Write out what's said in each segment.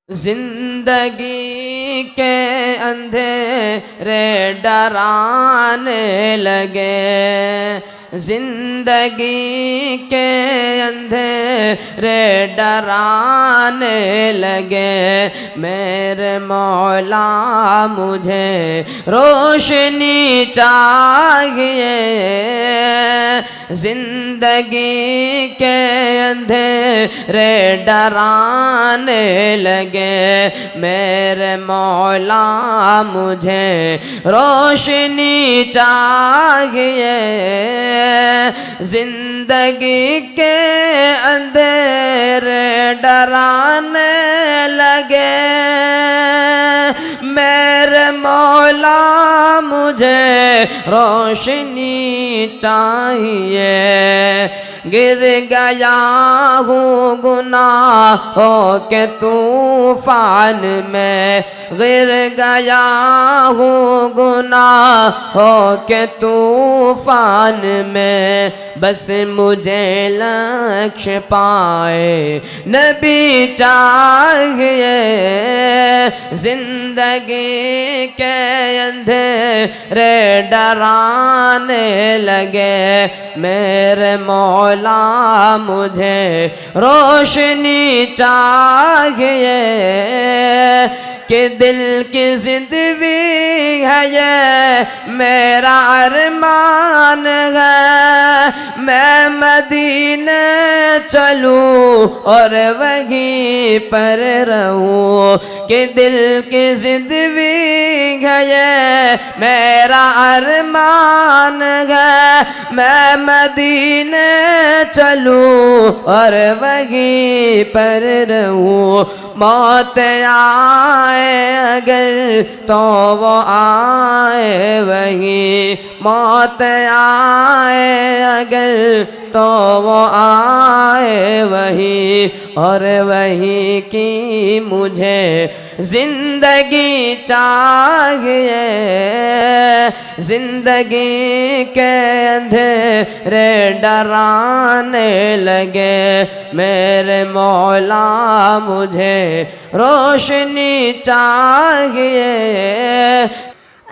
जिंदगी के अंधेरे डराने लगे, जिंदगी के अंधेरे डराने लगे। मेरे मौला मुझे रोशनी चाहिए, जिंदगी के अंधेरे डराने लगे। मेरे मौला मुझे रोशनी चाहिए, जिंदगी के अंधेरे डराने लगे। मेरे मौला मुझे रोशनी चाहिए। गिर गया हूँ गुनाहों के तूफान में, गिर गया हूँ गुनाहों के तूफान में। बस मुझे लक्ष्य पाए नबी चाहिए, जिंदगी के अंधेरे डराने लगे। मेरे मौला मुझे रोशनी चाहिए, कि दिल की जिंदगी है ये मेरा अरमान है। मैं मदीने चलूं और वहीं पर रहूं, कि दिल की जिंदगी है ये मेरा अरमान है। मैं मदीने चलूं और वहीं पर रहूं। मौत आए अगर तो वो आए वही, मौत आए अगर तो वो आए वही। और वही की मुझे जिंदगी चाहिए, जिंदगी के अंधेरे डराने लगे। मेरे मौला मुझे रोशनी चाहिए।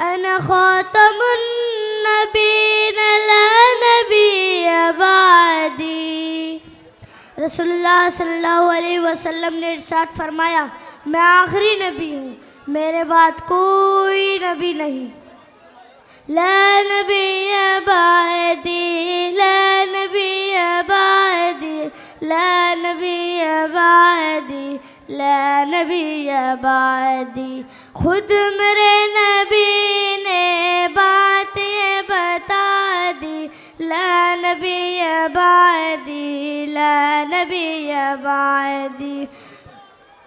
अना खातमुन नबीन ला नबी अबादी। रसूलुल्लाह सल्लल्लाहु अलैहि वसल्लम ने इरशाद फरमाया, मैं आखिरी नबी हूँ, मेरे बाद कोई नबी नहीं। ला नबी अबादी, ला नबी अबादी, ला नबी अबादी, ला नबी अबादी। खुद मेरे नबी ने बात ये बता दी। ला नबी अबादी, ला नबी अबादी।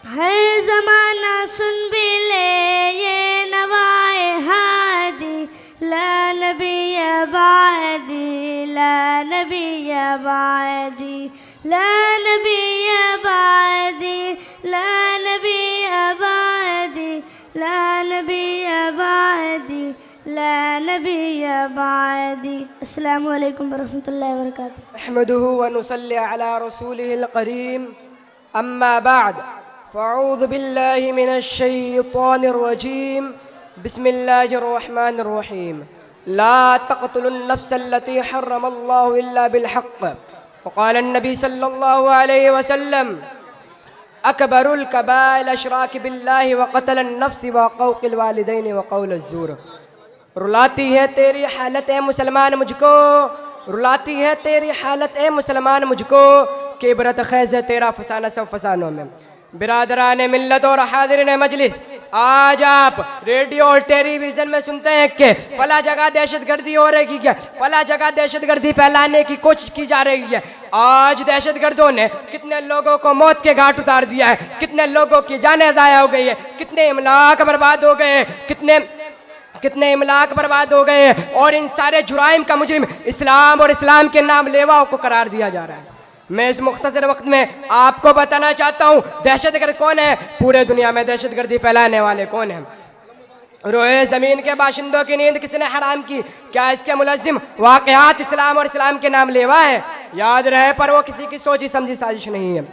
हर ज़माना सुन भी ले ये नवाए हादी। ला नबी अबादी, ला नबी अबादी, ला नबी अबादी, ला नबी अबादी, ला नबी अबादी, ला नबी अबादी। अस्सलामु अलैकुम वरहमतुल्लाहि वबरकातुहू। अहमदुहु व नुसल्ली अला रसूलिहिल करीम, अम्मा बाद, फ़अऊज़ु बिल्लाहि मिनश शैतानिर रजीम, बिस्मिल्लाहिर रहमानिर रहीम। ला तक़तुलुन नफ़्सल्लती हर्रमल्लाहु इल्ला बिल हक़्क़, व क़ाल अन्नबी सल्लल्लाहु अलैहि वसल्लम, अकबरुल कबाइर अशराक बिल्लाहि व क़त्लुन नफ़्स व क़ौक़ुल वालिदैन व क़ौलुज़ ज़ूर। रुलाती है तेरी हालत ए मुसलमान मुझको, रुलाती है तेरी हालत ए मुसलमान मुझको, कि इबरत ख़ैज़ है तेरा फसाना सब फसानों में। बिरादरान मिल्लत और हाज़िरीन मजलिस, आज आप रेडियो और टेलीविज़न में सुनते हैं कि फला जगह दहशतगर्दी हो रही है, फला जगह दहशतगर्दी फैलाने की कोशिश की जा रही है। आज दहशतगर्दों ने कितने लोगों को मौत के घाट उतार दिया है, कितने लोगों की जानें ज़ाया हो गई है, कितने इमलाक बर्बाद हो गए हैं, कितने इमलाक बर्बाद हो गए हैं। और इन सारे जुराइम का मुजरिम इस्लाम और इस्लाम के नाम लेवाओं को करार दिया जा रहा है। मैं इस मुख्तसर वक्त में आपको बताना चाहता हूँ दहशतगर्द कौन है, पूरे दुनिया में दहशतगर्दी फैलाने वाले कौन हैं। रोए ज़मीन के बाशिंदों की नींद किसने हराम की? क्या इसके मुलज़िम वाक़यात इस्लाम और इस्लाम के नाम लेवा है? याद रहे, पर वो किसी की सोची समझी साजिश नहीं है।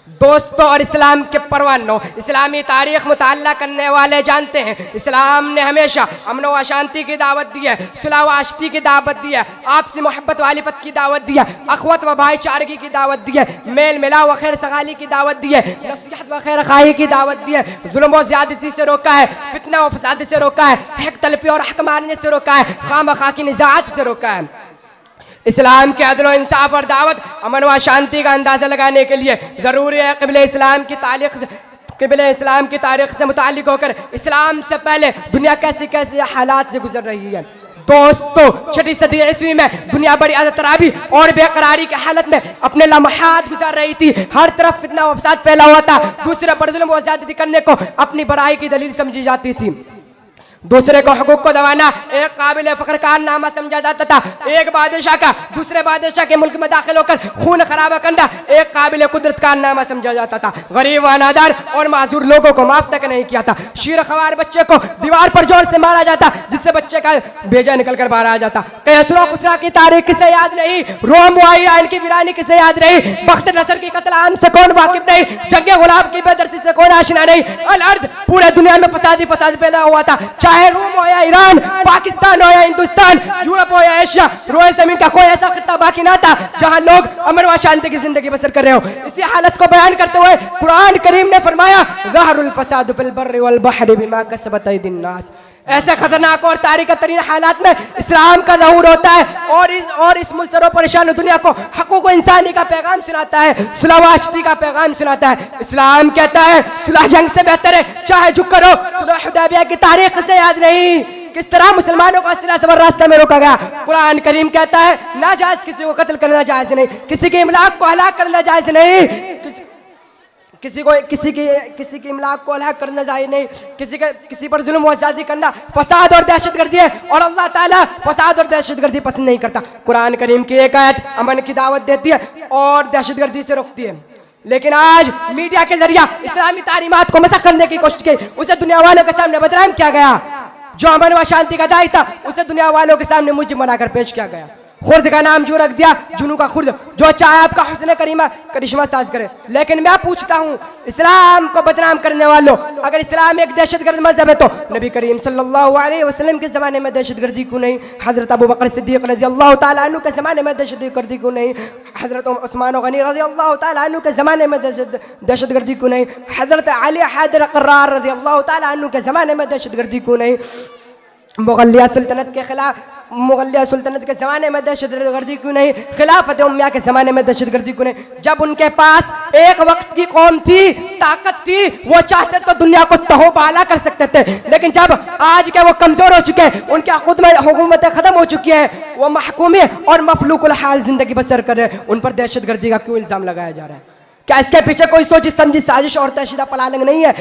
दोस्तों और इस्लाम के परवानों, इस्लामी तारीख मुताल्ला करने वाले जानते हैं इस्लाम ने हमेशा अमन व शांति की दावत दी है, सुलह व आशती की दावत दी है, आपसी मोहब्बत वालिफत की दावत दी है, अखवत व भाईचारगी की दावत दी है, मेल मिलाव व खैर सगाली की दावत दी है, नसीहत व खैर खाही की दावत दी है, जुल्म व ज़्यादती से रोका है, फितना व फसाद से रोका है, हक तलफी और हक मारने से रोका है, खामखा की निज़ात से रोका है। इस्लाम के अदल व इंसाफ और दावत अमन व शांति का अंदाज़ा लगाने के लिए ज़रूरी है क़िबले इस्लाम की तारीख़ से मुताल्लिक़ होकर इस्लाम से पहले दुनिया कैसी कैसी हालात से गुजर रही है। दोस्तों, 6वीं सदी ईस्वी में दुनिया बड़ी अदतराबी और बेकरारी की हालत में अपने लम्हात गुजार रही थी। हर तरफ फितना व फसाद फैला हुआ था। दूसरे पर जुल्म व ज़्यादती करने को अपनी बड़ाई की दलील समझी जाती थी। दूसरे को हकूक को दबाना एक काबिल फ़ख्र कारनामा समझा जाता था। एक बादशाह का दूसरे बादशाह के मुल्क में दाखिल होकर खून खराबा करना एक काबिल कुदरत कारनामा समझा जाता था। गरीब अनादार और माजूर लोगों को माफ तक नहीं किया था। शीर खवार बच्चे को दीवार पर जोर से मारा जाता, जिससे बच्चे का बेजा निकल कर बाहर आ जाता। कैसरा खुसरा की तारीख किसे याद नहीं, रोम वाइन की वीरानी किसे याद नहीं, बख्त नसर की कत्ल आम से कौन वाकिफ नहीं, जंगे गुलाब की बेदर्दी से कौन आशना नहीं। अल अर्द पूरे दुनिया में फसाद फैला हुआ था। चाहे रोम हो या ईरान, पाकिस्तान हो या हिंदुस्तान, यूरोप हो या एशिया, रोए जमीन का कोई ऐसा खित्ता बाकी ना था जहां लोग अमन व शांति की जिंदगी बसर कर रहे हो। इसी हालत को बयान करते हुए कुरान करीम ने फरमाया, ज़हरुल फसादु फिल बर्रि वल बहरि बिमा कसबत अयदिन नास। ऐसे खतरनाक और तारीख तरीन हालात में इस्लाम का ज़हूर होता है और इस मुस्तरो परेशान दुनिया को हकूक़ इंसानी का पैगाम सुनाता है, सुलह व आशती का पैगाम सुनाता है। इस्लाम कहता है सुलह जंग से बेहतर है, चाहे झुक करो। सुलह हुदैबिया की तारीख से याद नहीं किस तरह मुसलमानों को असला रास्ते में रोका गया। कुरान करीम कहता है नाजायज किसी को कत्ल करना जायज़ नहीं, किसी के इमलाक को हलाक करना जायज़ नहीं, किसी की इमलाक को हलाक करना जायज़ नहीं, किसी पर जुल्म व ज़्यादती करना फसाद और दहशतगर्दी है और अल्लाह ताला फसाद और दहशतगर्दी पसंद नहीं करता। कुरान करीम की एक आयत अमन की दावत देती है और दहशतगर्दी से रोकती है। लेकिन आज मीडिया के जरिए इस्लामी तालीमात को मसख करने की कोशिश की, उसे दुनिया वालों के सामने बदनाम किया गया। जो अमन व शांति का दाई था उसे दुनिया वालों के सामने मुझे बनाकर पेश किया गया। खुर्द का नाम जो रख दिया, जुनू का खुर्द, जो चाहे आपका हुस्न करिश्मा साज करे। लेकिन मैं पूछता हूँ, इस्लाम को बदनाम करने वालों, अगर इस्लाम एक दहशतगर्द मजहब है तो नबी करीम सल्लल्लाहु अलैहि वसल्लम के ज़माने में दहशतगर्दी क्यों नहीं? हज़रत अबू बकर सिद्दीक़ रज़ियल्लाहु ताला अन्हु के ज़माने में दहशतगर्दी क्यों नहीं? हज़रत उस्मान गनी रज़ियल्लाहु ताला अन्हु के ज़माने में दहशतगर्दी क्यों नहीं? हज़रत अली हैदर क़र्रार रज़ियल्लाहु ताला अन्हु के ज़माने में दहशतगर्दी क्यों नहीं? मुगलिया सुल्तनत के ज़माने में दहशतगर्दी क्यों नहीं? खिलाफत उम्मया के ज़माने में दहशतगर्दी क्यों नहीं? जब उनके पास एक वक्त की कौम थी, ताकत थी, वो चाहते तो दुनिया को तहोबाला कर सकते थे। लेकिन जब आज के वो कमज़ोर हो चुके हैं, उनकी हुकूमतें ख़त्म हो चुकी हैं, वो महकूमी और मफलूकुल हाल ज़िंदगी बसर कर रहे हैं, उन पर दहशतगर्दी का क्यों इल्ज़ाम लगाया जा रहा है? क्या इसके पीछे कोई सोची समझी साजिश और तहशीदा पलालंग नहीं है?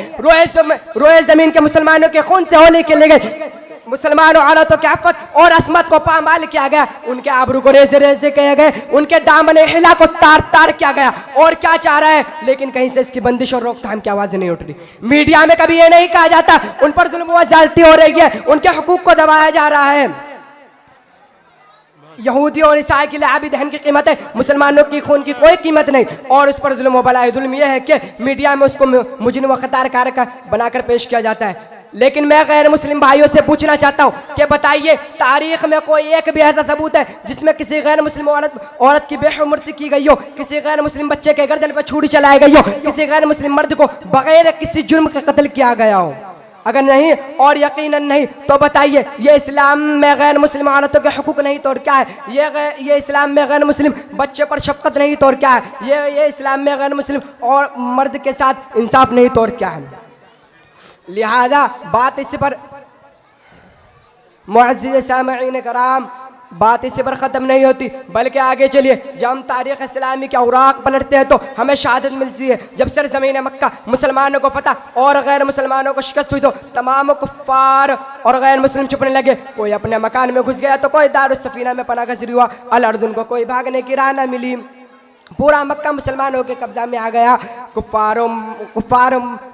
रोए ज़मीन के मुसलमानों के खून से होने के लिए मुसलमान औरतों की आफत और असमत को पामाल किया गया, उनके आबरू को रेज़े रेज़े किए गए, उनके दामने हिला को तार तार किया गया। और क्या चाह रहा है? लेकिन कहीं से इसकी बंदिश और रोकथाम की आवाज़ें नहीं उठ रही। मीडिया में कभी ये नहीं कहा जाता उन पर जुल्म व ज़्यादती हो रही है, उनके हुकूक को दबाया जा रहा है। यहूदी और ईसाई के लिए आबी दहन की कीमत है, मुसलमानों की खून की कोई कीमत नहीं। और उस पर जुल्म व बलाए जुल्म यह है कि मीडिया में उसको मुजरिम व खतार कारक बनाकर पेश किया जाता है। लेकिन मैं गैर मुस्लिम भाइयों से पूछना चाहता हूँ कि बताइए, तारीख में कोई एक भी ऐसा सबूत है जिसमें किसी गैर मुस्लिम औरत की बेहुर्मती की गई हो, किसी गैर मुस्लिम बच्चे के गर्दन पर छुरी चलाई गई हो, किसी गैर मुस्लिम मर्द को बगैर किसी जुर्म का कत्ल किया गया हो? अगर नहीं और यकीनन नहीं तो बताइए, ये इस्लाम में गैर मुस्लिम औरतों के हुकूक नहीं तो और क्या है? ये इस्लाम में गैर मुस्लिम बच्चे पर शफकत नहीं तो और क्या है? ये इस्लाम में गैर मुस्लिम और मर्द के साथ इंसाफ नहीं तो और क्या है? लिहाजा बात इस पर मुअज़्ज़िज़ सामईन कराम, बात इसी पर ख़त्म नहीं होती, बल्कि आगे चलिए। जब हम तारीख़ इस्लामी के औराक पलटते हैं तो हमें शहादत मिलती है। जब सरज़मीन मक्का मुसलमानों को फतह और गैर मुसलमानों को शिकस्त हुई तो तमाम कुफ़ार और गैर मुस्लिम छुपने लगे। कोई अपने मकान में घुस गया तो कोई दारुस सफ़ीना में पनाह गज़ीर हुआ। अल अर्द उनको कोई भागने की राह न मिली। पूरा मक्का मुसलमानों के कब्जा में आ गया, कुफार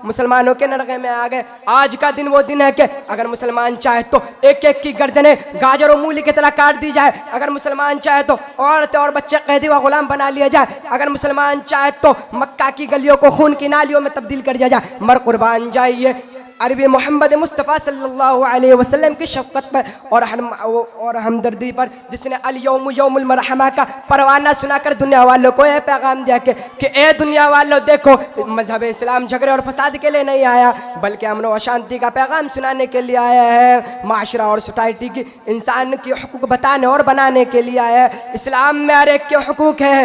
मुसलमानों के नरगे में आ गए। आज का दिन वो दिन है कि अगर मुसलमान चाहे तो एक एक की गर्दनें गाजर और मूली की तरह काट दी जाए, अगर मुसलमान चाहे तो औरतें और बच्चे कैदी व गुलाम बना लिया जाए, अगर मुसलमान चाहे तो मक्का की गलियों को खून की नालियों में तब्दील कर दिया जाए। मर कुर्बान जाइए अरबी मोहम्मद मुस्तफ़ा सल्लल्लाहु अलैहि वसल्लम की शफ़क़त पर और हमदर्दी पर, जिसने अल यौम यौमुल मरहमा का परवाना सुनाकर दुनिया वालों को यह पैगाम दिया कि ए दुनिया वालों, देखो मज़हब इस्लाम झगड़े और फसाद के लिए नहीं आया, बल्कि अमन और शांति का पैगाम सुनाने के लिए आया है। माशरा और सोसाइटी की इंसान की हुकूक बताने और बनाने के लिए आया है। इस्लाम में हर एक के हुकूक है,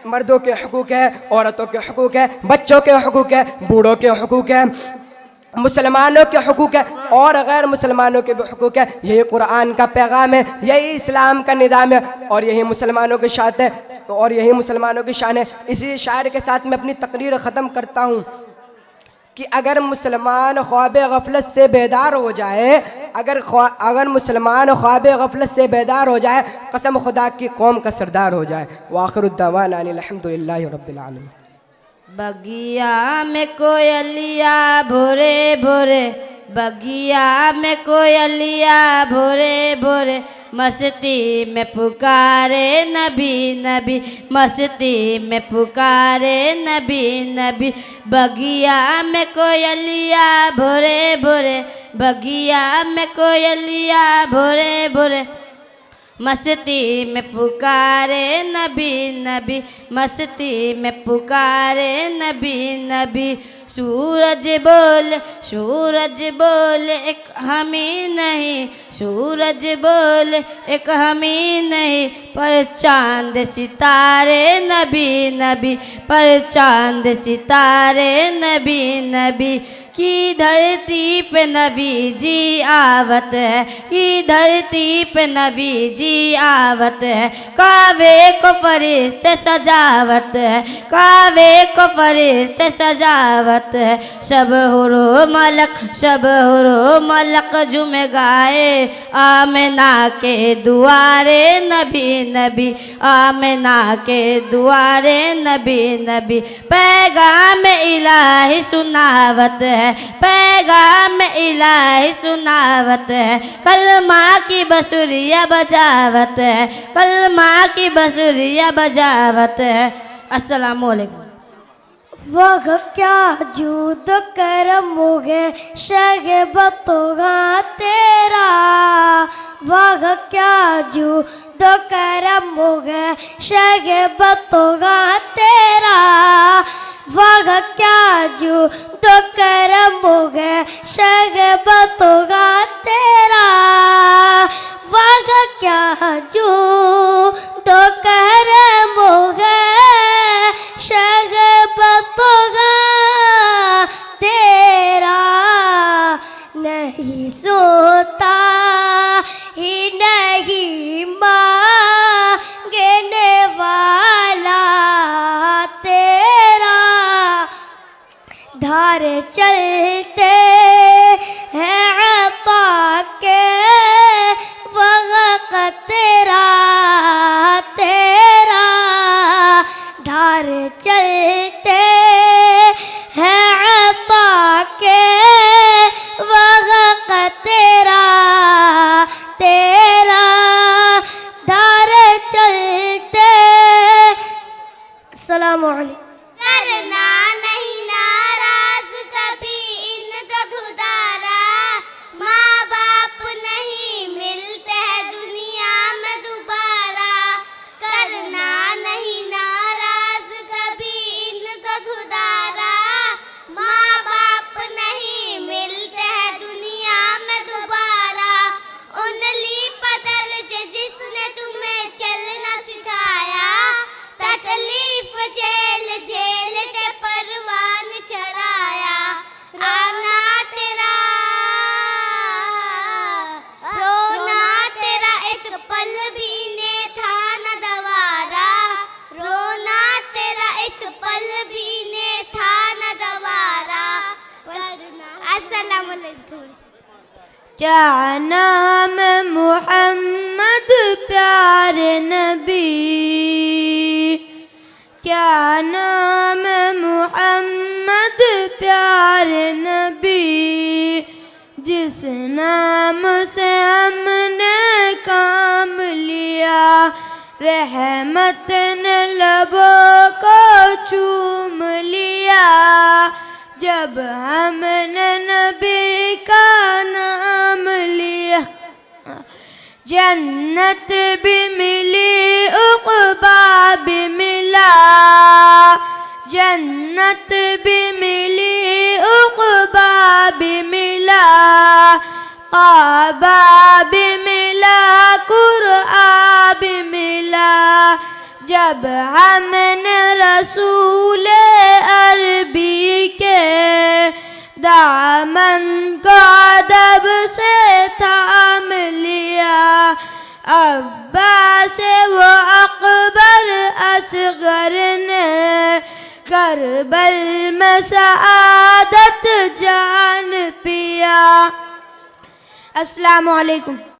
मर्दों के हुकूक है, औरतों के हुकूक है, बच्चों के हुकूक है, बूढ़ों के हुकूक है, मुसलमानों के हुकूक है और गैर मुसलमानों के भी हुकूक है। यही कुरान का पैगाम है, यही इस्लाम का निज़ाम है और यही मुसलमानों की शान है और यही मुसलमानों की शान है। इसी शायर के साथ मैं अपनी तकरीर ख़त्म करता हूँ कि अगर मुसलमान ख्वाब गफलत से बेदार हो जाए, अगर मुसलमान ख्वाब गफलत से बेदार हो जाए, कसम खुदा की कौम का सरदार हो जाए। वाखिरुद्दवाना अनिल हम्दुलिल्लाहि रब्बिल आलमीन। बगिया में कोयलिया भोरे भोरे, बगिया में कोयलिया भोरे भोरे, मस्ती में पुकारे नबी नबी, मस्ती में पुकारे नबी नबी। बगिया में कोयलिया भोरे भोरे, बगिया में कोयलिया भोरे भोरे, मस्ती में पुकारे नबी नबी, मस्ती में पुकारे नबी नबी। सूरज बोल एक हम ही नहीं, सूरज बोल एक हम ही नहीं, पर चांद सितारे नबी नबी, पर चांद सितारे नबी नबी। की धरती पे नबी जी आवत है, की धरती पे नबी जी आवत है, कावे को फरिश्ते सजावत है, कावे को फरिश्ते सजावत है। सब हुरो मलक जुम गाए, आमिना के दुआरे नबी नबी, आमिना के दुआरे नबी नबी। पैगाम इलाही सुनावत है, पैगाम इलाही सुनावत है, कलमा की बसुरिया बजावत है, कलमा की बसुरिया बजावत है। अस्सलामु अलैकुम। वह क्या जूद करम होगे शगे बतोगा तेरा, वह क्या जूद करम होगे शगे बतोगा तेरा, वह क्या जूद करम होगे शगे बतोगा तेरा, वह क्या जूद करम होगे शगे बतोगा तेरा। नहीं सोता ही नहीं मांगने वाला तेरा, धार चलते हैं अता के वक़्त तेरा, तेरा धार चलते हैं अता के वक़्त तेरा, तेरा धार चलते। अस्सलामु अलैकुम। करना नहीं नाराज कभी इनका खुदारा, माँ बाप नहीं मिलते हैं दुनिया में दोबारा। करना नहीं नाराज कभी इनका खुदारा, माँ बाप नहीं मिलते हैं दुनिया में दोबारा। उंगली पकड़ के जिसने तुम्हें चलना सिखाया, तकलीफ झेल झेल के परवान चढ़ाया। आना तेरा रोना तेरा एक पल भी ने था न दवारा, रोना तेरा एक पल भी ने था न दवारा। अस्सलाम वालेकुम। क्या नाम मुहम्मद प्यारे नबी, क्या नाम मोहम्मद प्यारे नबी, जिस नाम से हमने काम लिया, रहमत ने लबों को चूम लिया। जब हमने नबी का नाम लिया, जन्नत भी मिली उक़बा भी मिला, जन्नत भी मिली उक़बा भी मिला, काबा भी मिला, कुरआ भी मिला। जब हमने रसूल अरबी के दामन को अदब से थाम लिया, अब्बास वो अकबर असगर ने करबल में सआदत जान पिया। अस्सलामु अलैकुम।